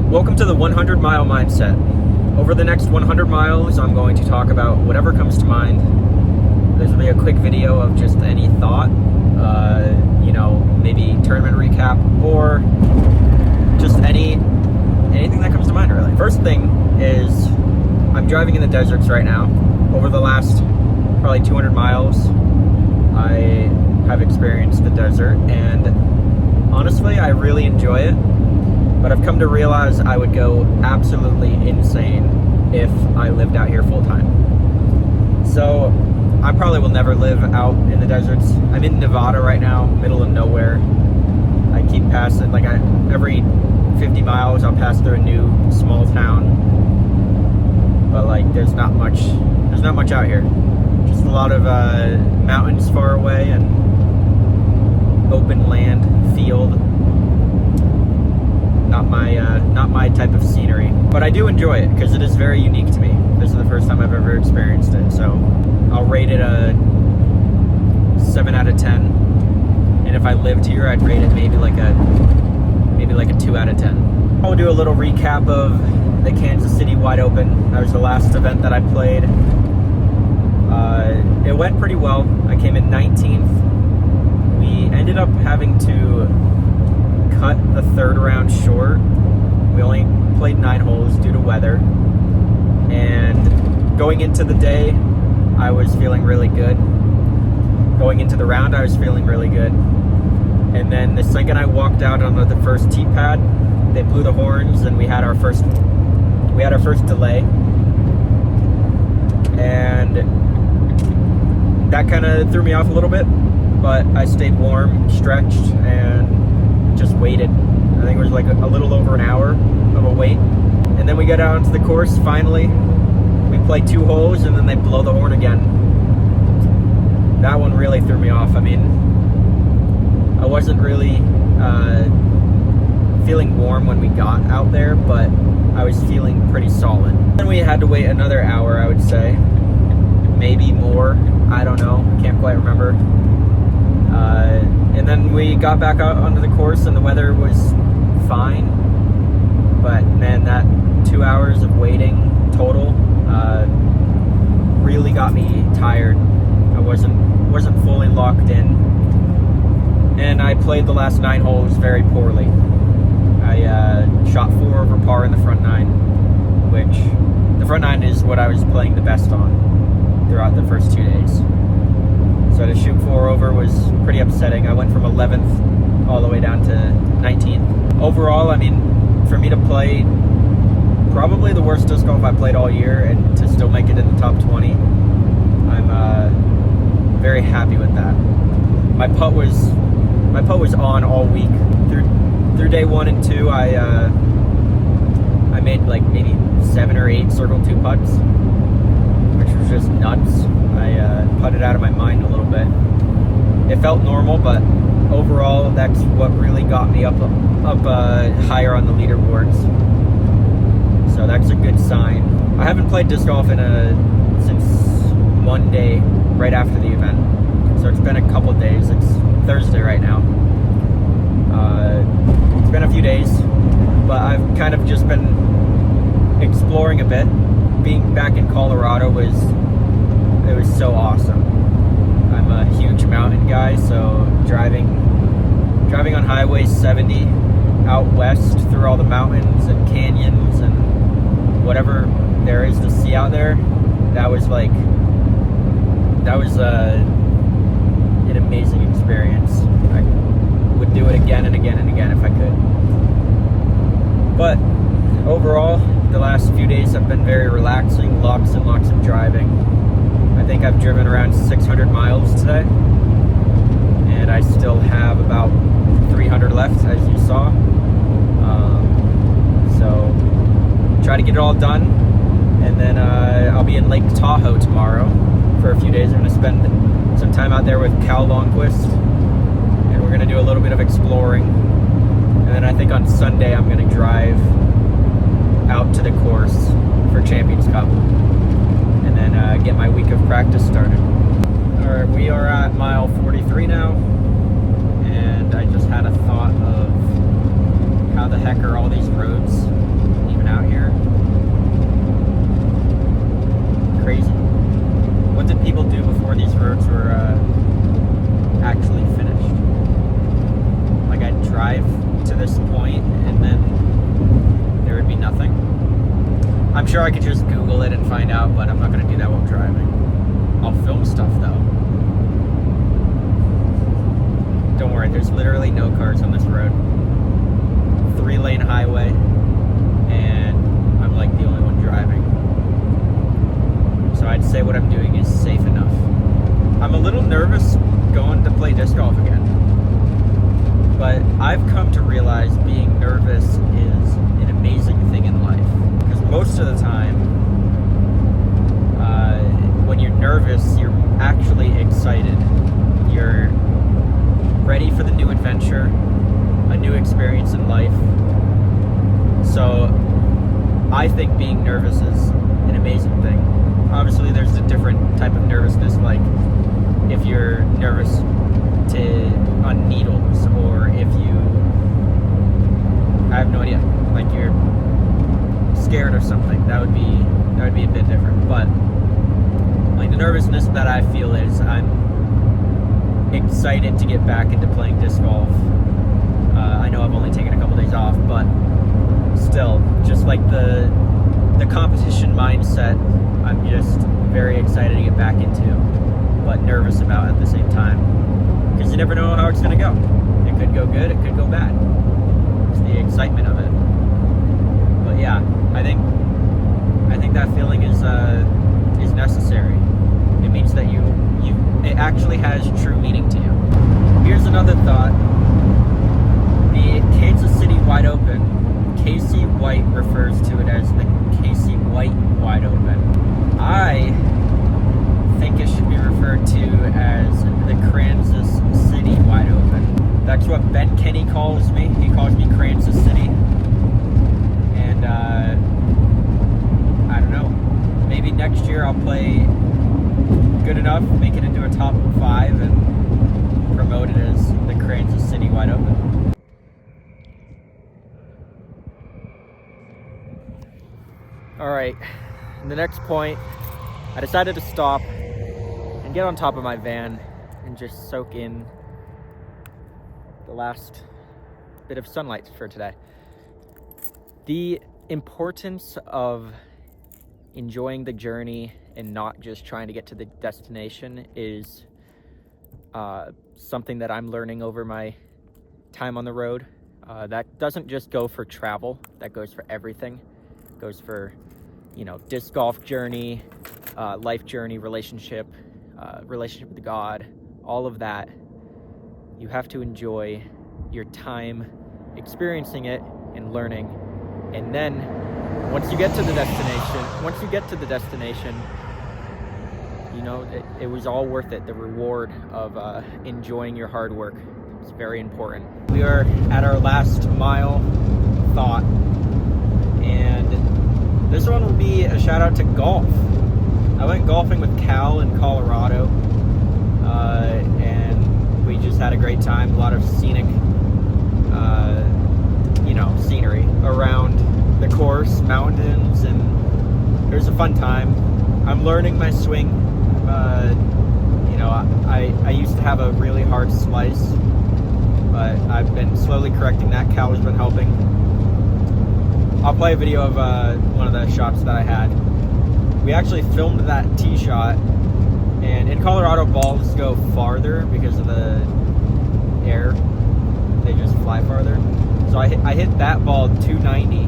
Welcome to the 100 Mile Mindset. Over the next 100 miles, I'm going to talk about whatever comes to mind. This will be a quick video of just any thought, maybe tournament recap, or just anything that comes to mind, really. First thing is, I'm driving in the deserts right now. Over the last probably 200 miles, I have experienced the desert, and honestly, I really enjoy it. But I've come to realize I would go absolutely insane if I lived out here full time. So I probably will never live out in the deserts. I'm in Nevada right now, middle of nowhere. I keep passing, every 50 miles I'll pass through a new small town. But there's not much out here. Just a lot of mountains far away and open land, field. Not my type of scenery, but I do enjoy it because it is very unique to me. This is the first time I've ever experienced it, so I'll rate it a 7 out of 10. And if I lived here, I'd rate it maybe like a 2 out of 10. I'll do a little recap of the Kansas City Wide Open. That was the last event that I played. It went pretty well. I came in 19th. We ended up having to cut the third round short. We only played 9 holes due to weather, and going into the day I was feeling really good. Going into the round I was feeling really good, and then the second I walked out onto the first tee pad, they blew the horns and we had our first delay, and that kind of threw me off a little bit, but I stayed warm, stretched, and just waited. I think it was a little over an hour of a wait. And then we got out onto the course finally. We played 2 holes and then they blow the horn again. That one really threw me off. I mean, I wasn't really feeling warm when we got out there, but I was feeling pretty solid. Then we had to wait another hour, I would say. Maybe more. I don't know. Can't quite remember. And then we got back out onto the course and the weather was fine, but man, that 2 hours of waiting total really got me tired. I wasn't fully locked in, and I played the last 9 holes very poorly. I shot 4 over par in the front 9, which the front 9 is what I was playing the best on throughout the first 2 days. So to shoot 4 over was pretty upsetting. I went from 11th all the way down to 19th. Overall, I mean, for me to play probably the worst disc golf I played all year and to still make it in the top 20, I'm very happy with that. My putt was on all week. Through day 1 and 2, I made maybe 7 or 8 circle 2 putts, which was just nuts. I putted out of my mind a little bit. It felt normal, but overall, that's what really got me up higher on the leaderboards. So that's a good sign. I haven't played disc golf since Monday, right after the event. So it's been a couple days. It's Thursday right now. It's been a few days, but I've kind of just been exploring a bit. Being back in Colorado was so awesome. I'm a huge mountain guy, so driving on Highway 70 out west through all the mountains and canyons and whatever there is to see out there, that was an amazing experience. I would do it again and again and again if I could. But overall, the last few days have been very relaxing, lots and lots of driving. I think I've driven around 600 miles today, and I still have about 300 left, as you saw. So try to get it all done, and then I'll be in Lake Tahoe tomorrow for a few days. I'm going to spend some time out there with Cal Longquist, and we're going to do a little bit of exploring. And then I think on Sunday I'm going to drive out to the course for Champions Cup, and then get my week of practice started. Alright, we are at mile 43 now, and I just had a thought of how the heck are all these roads I'm sure I could just Google it and find out, but I'm not going to do that while driving. I'll film stuff though. Don't worry, there's literally no cars on this road. 3-lane highway, and I'm like the only one driving. So I'd say what I'm doing is safe enough. I'm a little nervous going to play disc golf again. But I've come to realize being nervous is an amazing thing in life. Because most of the time, when you're nervous, you're actually excited. You're ready for the new adventure, a new experience in life. So I think being nervous is an amazing thing. Obviously, there's a different type of nervousness, like if you're nervous on needles, or if I have no idea, like you're scared or something. That would be a bit different. But like the nervousness that I feel is I'm excited to get back into playing disc golf. I know I've only taken a couple days off, but still, just like the competition mindset, I'm just very excited to get back into, but nervous about at the same time. Because you never know how it's going to go. It could go good, it could go bad. It's the excitement of it. But yeah, I think that feeling is necessary. It means that it actually has true meaning to you. Here's another thought. The Kansas City Wide Open, Casey White refers to it as the Casey White Wide Open. I think it should be referred to as the Krans City Wide Open. That's what Ben Kenny calls me. He calls me Krans City. And I don't know. Maybe next year I'll play good enough, make it into a top 5, and promote it as the Krans City Wide Open. All right, the next point, I decided to stop and get on top of my van and just soak in the last bit of sunlight for today. The importance of enjoying the journey and not just trying to get to the destination is something that I'm learning over my time on the road. That doesn't just go for travel, that goes for everything. It goes for, disc golf journey, life journey, relationship with God, all of that. You have to enjoy your time experiencing it and learning. And then once you get to the destination, it was all worth it. The reward of enjoying your hard work is very important. We are at our last mile thought, and this one will be a shout out to golf. I went golfing with Cal in Colorado, and we just had a great time. A lot of scenic, scenery around the course, mountains, and it was a fun time. I'm learning my swing. I used to have a really hard slice, but I've been slowly correcting that. Cal has been helping. I'll play a video of one of the shots that I had. We actually filmed that tee shot, and in Colorado, balls go farther because of the air. They just fly farther. So I hit that ball 290,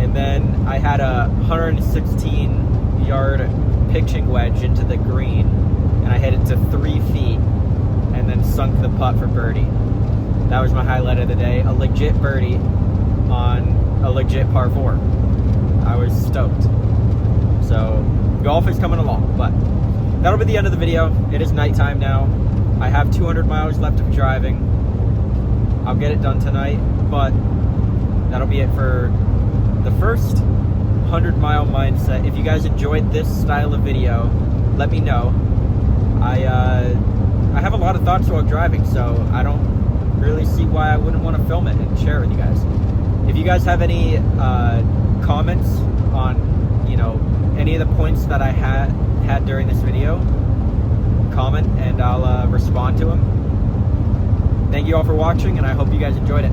and then I had a 116-yard pitching wedge into the green, and I hit it to 3 feet, and then sunk the putt for birdie. That was my highlight of the day, a legit birdie on a legit par 4. I was stoked. So golf is coming along, but that'll be the end of the video. It is nighttime now. I have 200 miles left of driving. I'll get it done tonight, but that'll be it for the first 100-mile mindset. If you guys enjoyed this style of video, let me know. I have a lot of thoughts while driving, so I don't really see why I wouldn't want to film it and share it with you guys. If you guys have any comments on any of the points that I had during this video, comment and I'll respond to them. Thank you all for watching, and I hope you guys enjoyed it.